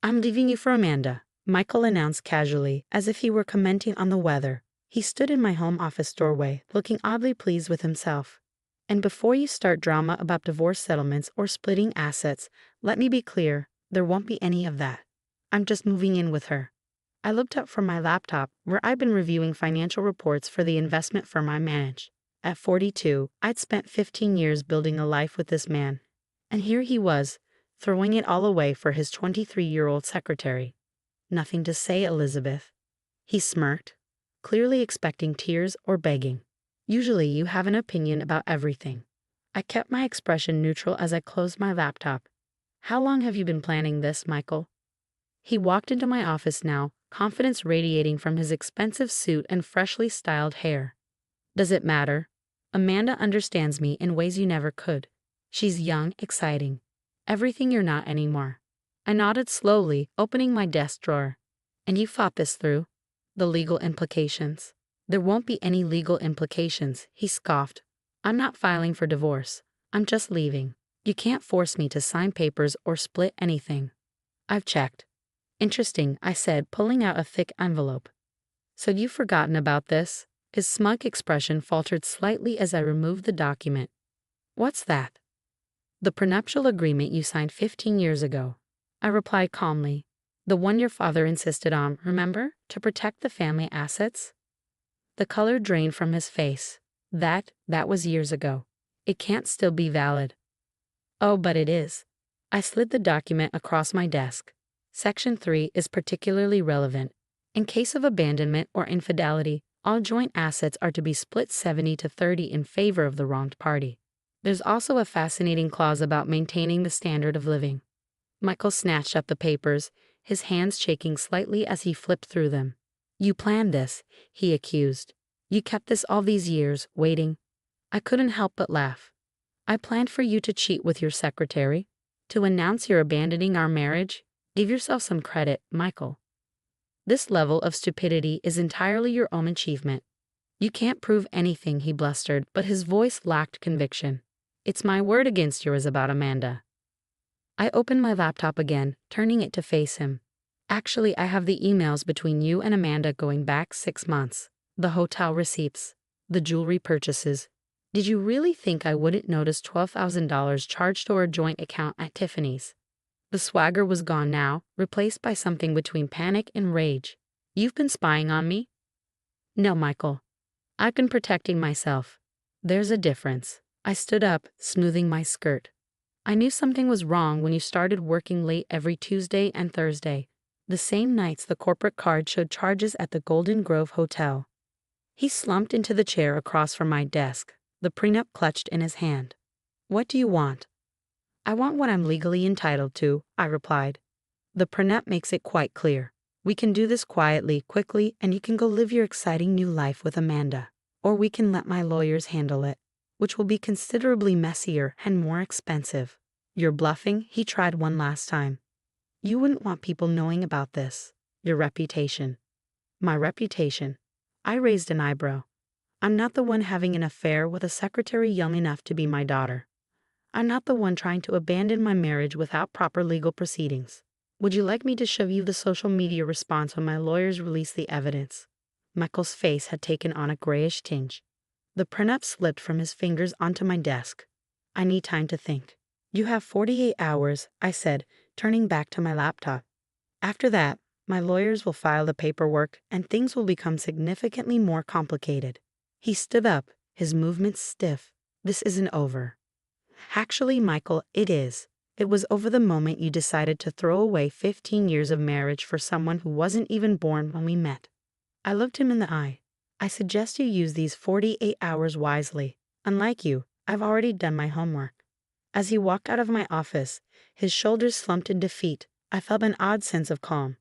I'm leaving you for Amanda, Michael announced casually, as if he were commenting on the weather. He stood in my home office doorway, looking oddly pleased with himself. And before you start drama about divorce settlements or splitting assets, let me be clear, there won't be any of that. I'm just moving in with her. I looked up from my laptop, where I'd been reviewing financial reports for the investment firm I manage. At 42, I'd spent 15 years building a life with this man. And here he was, throwing it all away for his 23-year-old secretary. Nothing to say, Elizabeth. He smirked, clearly expecting tears or begging. Usually you have an opinion about everything. I kept my expression neutral as I closed my laptop. How long have you been planning this, Michael? He walked into my office now, confidence radiating from his expensive suit and freshly styled hair. Does it matter? Amanda understands me in ways you never could. She's young, exciting. Everything you're not anymore. I nodded slowly, opening my desk drawer. And you fought this through? The legal implications. There won't be any legal implications, he scoffed. I'm not filing for divorce. I'm just leaving. You can't force me to sign papers or split anything. I've checked. Interesting, I said, pulling out a thick envelope. So you've forgotten about this? His smug expression faltered slightly as I removed the document. What's that? The prenuptial agreement you signed 15 years ago. I replied calmly. The one your father insisted on, remember? To protect the family assets? The color drained from his face. That was years ago. It can't still be valid. Oh, but it is. I slid the document across my desk. Section 3 is particularly relevant. In case of abandonment or infidelity, all joint assets are to be split 70-30 in favor of the wronged party. There's also a fascinating clause about maintaining the standard of living. Michael snatched up the papers, his hands shaking slightly as he flipped through them. You planned this, he accused. You kept this all these years, waiting. I couldn't help but laugh. I planned for you to cheat with your secretary, to announce you're abandoning our marriage. Give yourself some credit, Michael. This level of stupidity is entirely your own achievement. You can't prove anything, he blustered, but his voice lacked conviction. It's my word against yours about Amanda. I opened my laptop again, turning it to face him. Actually, I have the emails between you and Amanda going back 6 months. The hotel receipts. The jewelry purchases. Did you really think I wouldn't notice $12,000 charged to our joint account at Tiffany's? The swagger was gone now, replaced by something between panic and rage. You've been spying on me? No, Michael. I've been protecting myself. There's a difference. I stood up, smoothing my skirt. I knew something was wrong when you started working late every Tuesday and Thursday, the same nights the corporate card showed charges at the Golden Grove Hotel. He slumped into the chair across from my desk, the prenup clutched in his hand. What do you want? I want what I'm legally entitled to, I replied. The prenup makes it quite clear. We can do this quietly, quickly, and you can go live your exciting new life with Amanda. Or we can let my lawyers handle it, which will be considerably messier and more expensive. You're bluffing, he tried one last time. You wouldn't want people knowing about this. Your reputation. My reputation. I raised an eyebrow. I'm not the one having an affair with a secretary young enough to be my daughter. I'm not the one trying to abandon my marriage without proper legal proceedings. Would you like me to show you the social media response when my lawyers release the evidence? Michael's face had taken on a grayish tinge. The prenup slipped from his fingers onto my desk. I need time to think. You have 48 hours, I said, turning back to my laptop. After that, my lawyers will file the paperwork and things will become significantly more complicated. He stood up, his movements stiff. This isn't over. Actually, Michael, it is. It was over the moment you decided to throw away 15 years of marriage for someone who wasn't even born when we met. I looked him in the eye. I suggest you use these 48 hours wisely. Unlike you, I've already done my homework. As he walked out of my office, his shoulders slumped in defeat. I felt an odd sense of calm.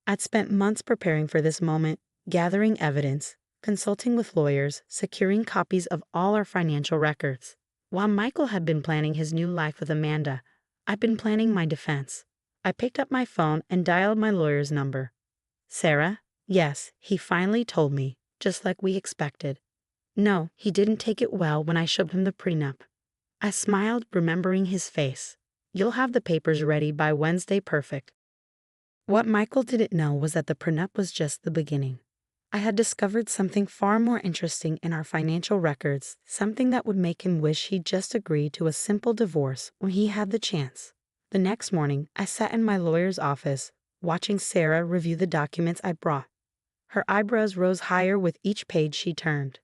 I'd spent months preparing for this moment, gathering evidence, consulting with lawyers, securing copies of all our financial records. While Michael had been planning his new life with Amanda, I'd been planning my defense. I picked up my phone and dialed my lawyer's number. Sarah? Yes, he finally told me, just like we expected. No, he didn't take it well when I showed him the prenup. I smiled, remembering his face. You'll have the papers ready by Wednesday, perfect. What Michael didn't know was that the prenup was just the beginning. I had discovered something far more interesting in our financial records, something that would make him wish he'd just agreed to a simple divorce when he had the chance. The next morning, I sat in my lawyer's office, watching Sarah review the documents I brought. Her eyebrows rose higher with each page she turned.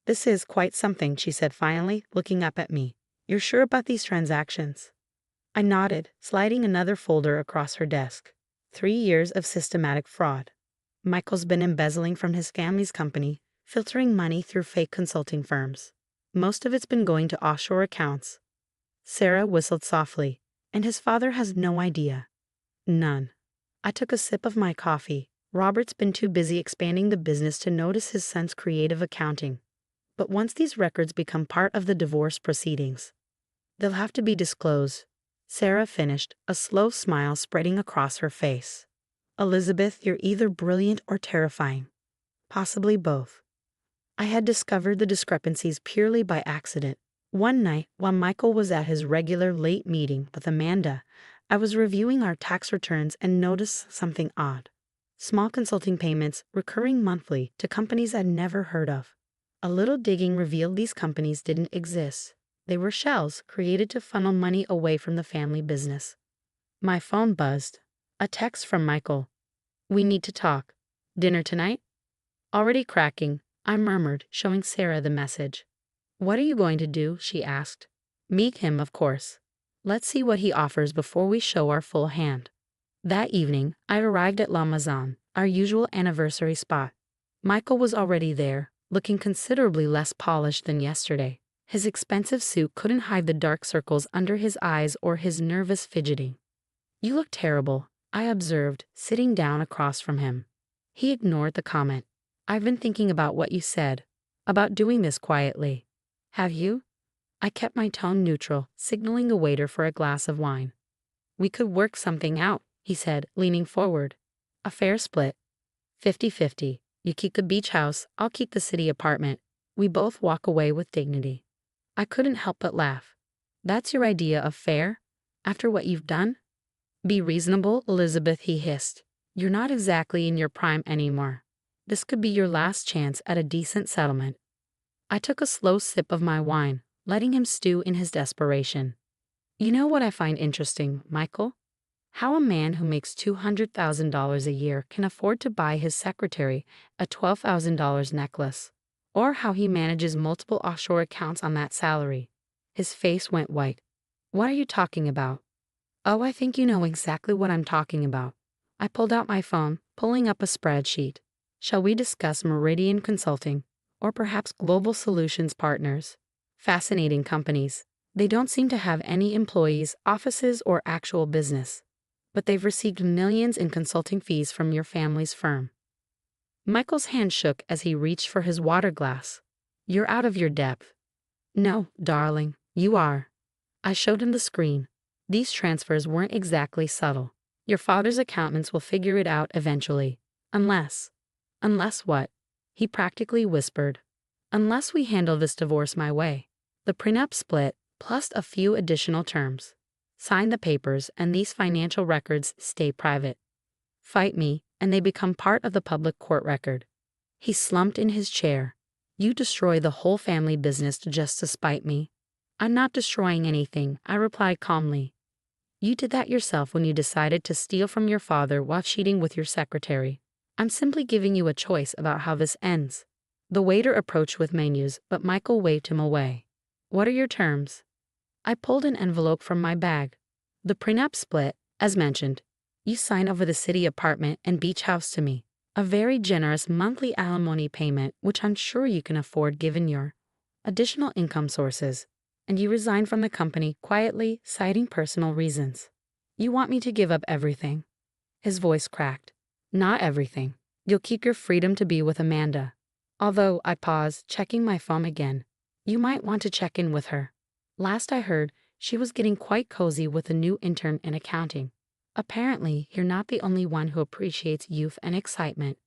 "This is quite something," she said finally, looking up at me. "You're sure about these transactions?" I nodded, sliding another folder across her desk. 3 years of systematic fraud. Michael's been embezzling from his family's company, filtering money through fake consulting firms. Most of it's been going to offshore accounts. Sarah whistled softly. And his father has no idea. None. I took a sip of my coffee. Robert's been too busy expanding the business to notice his son's creative accounting. But once these records become part of the divorce proceedings, they'll have to be disclosed. Sarah finished, a slow smile spreading across her face. Elizabeth, you're either brilliant or terrifying. Possibly both. I had discovered the discrepancies purely by accident. One night, while Michael was at his regular late meeting with Amanda, I was reviewing our tax returns and noticed something odd. Small consulting payments, recurring monthly, to companies I'd never heard of. A little digging revealed these companies didn't exist. They were shells created to funnel money away from the family business. My phone buzzed. A text from Michael. "We need to talk. Dinner tonight?" "Already cracking," I murmured, showing Sarah the message. "What are you going to do?" she asked. "Meet him, of course. Let's see what he offers before we show our full hand." That evening, I arrived at La Maison, our usual anniversary spot. Michael was already there, looking considerably less polished than yesterday. His expensive suit couldn't hide the dark circles under his eyes or his nervous fidgeting. "You look terrible," I observed, sitting down across from him. He ignored the comment. "I've been thinking about what you said, about doing this quietly." "Have you?" I kept my tone neutral, signaling a waiter for a glass of wine. "We could work something out," he said, leaning forward. "A fair split. 50-50. You keep the beach house, I'll keep the city apartment. We both walk away with dignity." I couldn't help but laugh. "That's your idea of fair? After what you've done?" "Be reasonable, Elizabeth," he hissed. "You're not exactly in your prime anymore. This could be your last chance at a decent settlement." I took a slow sip of my wine, letting him stew in his desperation. "You know what I find interesting, Michael? How a man who makes $200,000 a year can afford to buy his secretary a $12,000 necklace, or how he manages multiple offshore accounts on that salary." His face went white. "What are you talking about?" "Oh, I think you know exactly what I'm talking about." I pulled out my phone, pulling up a spreadsheet. "Shall we discuss Meridian Consulting, or perhaps Global Solutions Partners? Fascinating companies. They don't seem to have any employees, offices, or actual business, but they've received millions in consulting fees from your family's firm." Michael's hand shook as he reached for his water glass. "You're out of your depth." "No, darling, you are." I showed him the screen. "These transfers weren't exactly subtle. Your father's accountants will figure it out eventually. Unless." "Unless what?" He practically whispered. "Unless we handle this divorce my way. The prenup split, plus a few additional terms. Sign the papers, and these financial records stay private. Fight me, and they become part of the public court record." He slumped in his chair. "You destroy the whole family business just to spite me." "I'm not destroying anything," I replied calmly. "You did that yourself when you decided to steal from your father while cheating with your secretary. I'm simply giving you a choice about how this ends." The waiter approached with menus, but Michael waved him away. "What are your terms?" I pulled an envelope from my bag. "The prenup split, as mentioned. You sign over the city apartment and beach house to me. A very generous monthly alimony payment, which I'm sure you can afford given your additional income sources. And you resign from the company quietly, citing personal reasons." "You want me to give up everything?" His voice cracked. "Not everything. You'll keep your freedom to be with Amanda. Although," I paused, checking my phone again, "you might want to check in with her. Last I heard, she was getting quite cozy with a new intern in accounting. Apparently, you're not the only one who appreciates youth and excitement."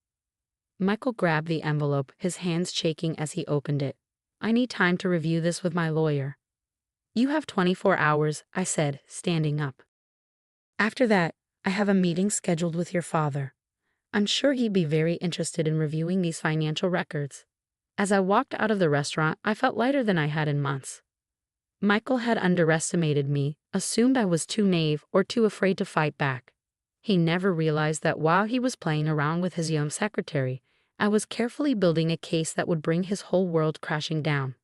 Michael grabbed the envelope, his hands shaking as he opened it. "I need time to review this with my lawyer." "You have 24 hours, I said, standing up. After that, I have a meeting scheduled with your father. I'm sure he'd be very interested in reviewing these financial records. As I walked out of the restaurant, I felt lighter than I had in months. Michael had underestimated me, assumed I was too naive or too afraid to fight back. He never realized that while he was playing around with his young secretary, I was carefully building a case that would bring his whole world crashing down.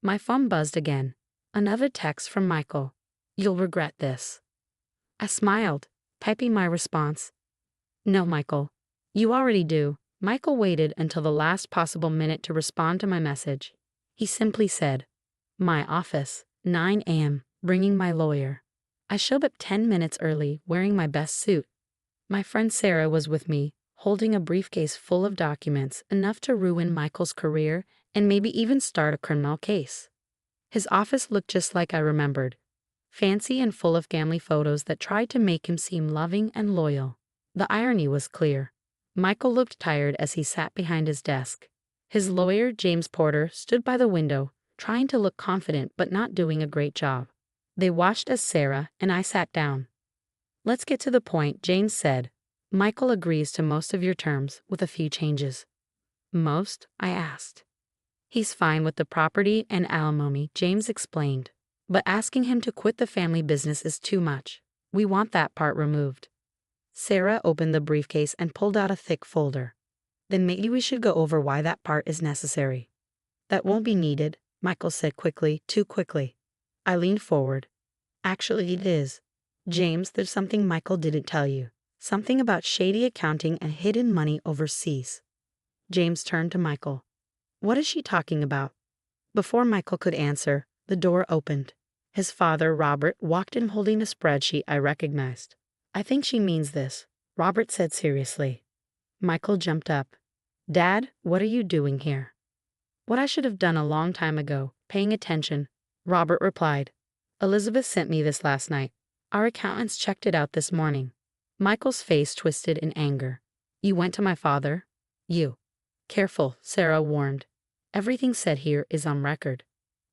My phone buzzed again. Another text from Michael. "You'll regret this." I smiled, typing my response. "No, Michael. You already do." Michael waited until the last possible minute to respond to my message. He simply said, "My office, 9 a.m., bringing my lawyer." I showed up 10 minutes early, wearing my best suit. My friend Sarah was with me, holding a briefcase full of documents enough to ruin Michael's career and maybe even start a criminal case. His office looked just like I remembered, fancy and full of family photos that tried to make him seem loving and loyal. The irony was clear. Michael looked tired as he sat behind his desk. His lawyer, James Porter, stood by the window, trying to look confident but not doing a great job. They watched as Sarah and I sat down. "Let's get to the point," James said. "Michael agrees to most of your terms, with a few changes." "Most?" I asked. "He's fine with the property and alimony," James explained. "But asking him to quit the family business is too much. We want that part removed." Sarah opened the briefcase and pulled out a thick folder. "Then maybe we should go over why that part is necessary." "That won't be needed," Michael said quickly, too quickly. I leaned forward. "Actually, it is. James, there's something Michael didn't tell you. Something about shady accounting and hidden money overseas." James turned to Michael. "What is she talking about?" Before Michael could answer, the door opened. His father, Robert, walked in holding a spreadsheet I recognized. "I think she means this," Robert said seriously. Michael jumped up. "Dad, what are you doing here?" "What I should have done a long time ago, paying attention," Robert replied. "Elizabeth sent me this last night. Our accountants checked it out this morning." Michael's face twisted in anger. "You went to my father?" "You." "Careful," Sarah warned. "Everything said here is on record."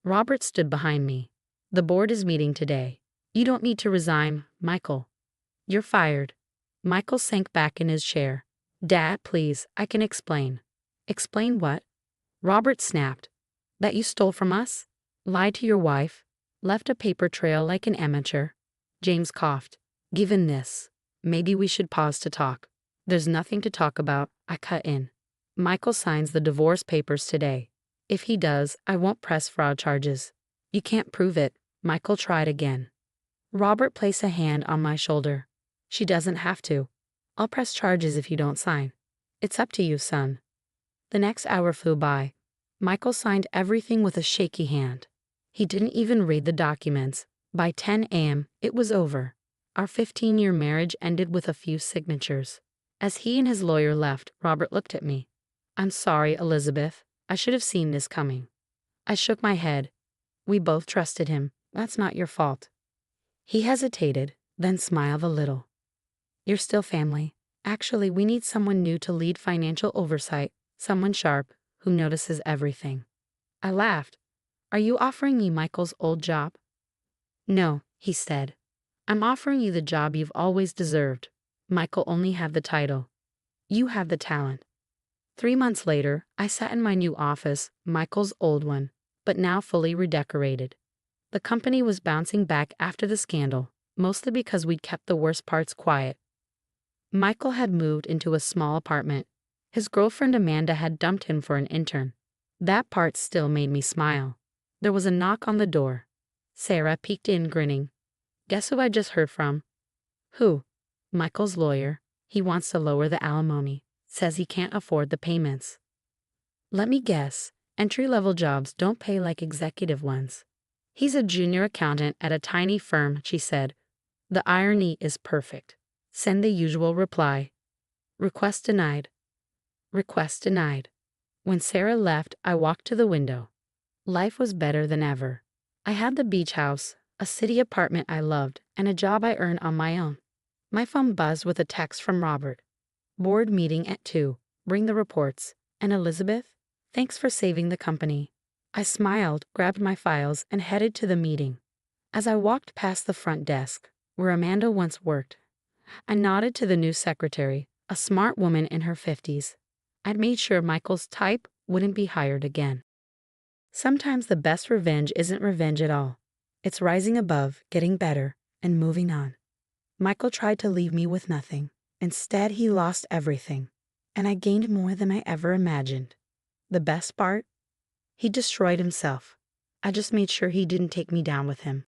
Robert stood behind me. "The board is meeting today. You don't need to resign, Michael. You're fired." Michael sank back in his chair. "Dad, please, I can explain." "Explain what?" Robert snapped. "That you stole from us? Lied to your wife? Left a paper trail like an amateur?" James coughed. "Given this, maybe we should pause to talk." "There's nothing to talk about," I cut in. "Michael signs the divorce papers today. If he does, I won't press fraud charges." "You can't prove it." Michael tried again. Robert placed a hand on my shoulder. "She doesn't have to. I'll press charges if you don't sign. It's up to you, son." The next hour flew by. Michael signed everything with a shaky hand. He didn't even read the documents. By 10 a.m., it was over. Our 15-year marriage ended with a few signatures. As he and his lawyer left, Robert looked at me. "I'm sorry, Elizabeth. I should have seen this coming." I shook my head. "We both trusted him. That's not your fault." He hesitated, then smiled a little. "You're still family. Actually, we need someone new to lead financial oversight, someone sharp, who notices everything." I laughed. "Are you offering me Michael's old job?" "No," he said. "I'm offering you the job you've always deserved. Michael only had the title. You have the talent." 3 months later, I sat in my new office, Michael's old one, but now fully redecorated. The company was bouncing back after the scandal, mostly because we'd kept the worst parts quiet. Michael had moved into a small apartment. His girlfriend Amanda had dumped him for an intern. That part still made me smile. There was a knock on the door. Sarah peeked in, grinning. "Guess who I just heard from?" "Who?" "Michael's lawyer. He wants to lower the alimony. Says he can't afford the payments." "Let me guess. Entry-level jobs don't pay like executive ones." "He's a junior accountant at a tiny firm," she said. The irony is perfect. Send the usual reply. "Request denied." Request denied. When Sarah left, I walked to the window. Life was better than ever. I had the beach house, a city apartment I loved, and a job I earned on my own. My phone buzzed with a text from Robert. "Board meeting at 2. Bring the reports. And Elizabeth, thanks for saving the company." I smiled, grabbed my files, and headed to the meeting. As I walked past the front desk, where Amanda once worked, I nodded to the new secretary, a smart woman in her 50s. I'd made sure Michael's type wouldn't be hired again. Sometimes the best revenge isn't revenge at all. It's rising above, getting better, and moving on. Michael tried to leave me with nothing. Instead, he lost everything, and I gained more than I ever imagined. The best part? He destroyed himself. I just made sure he didn't take me down with him.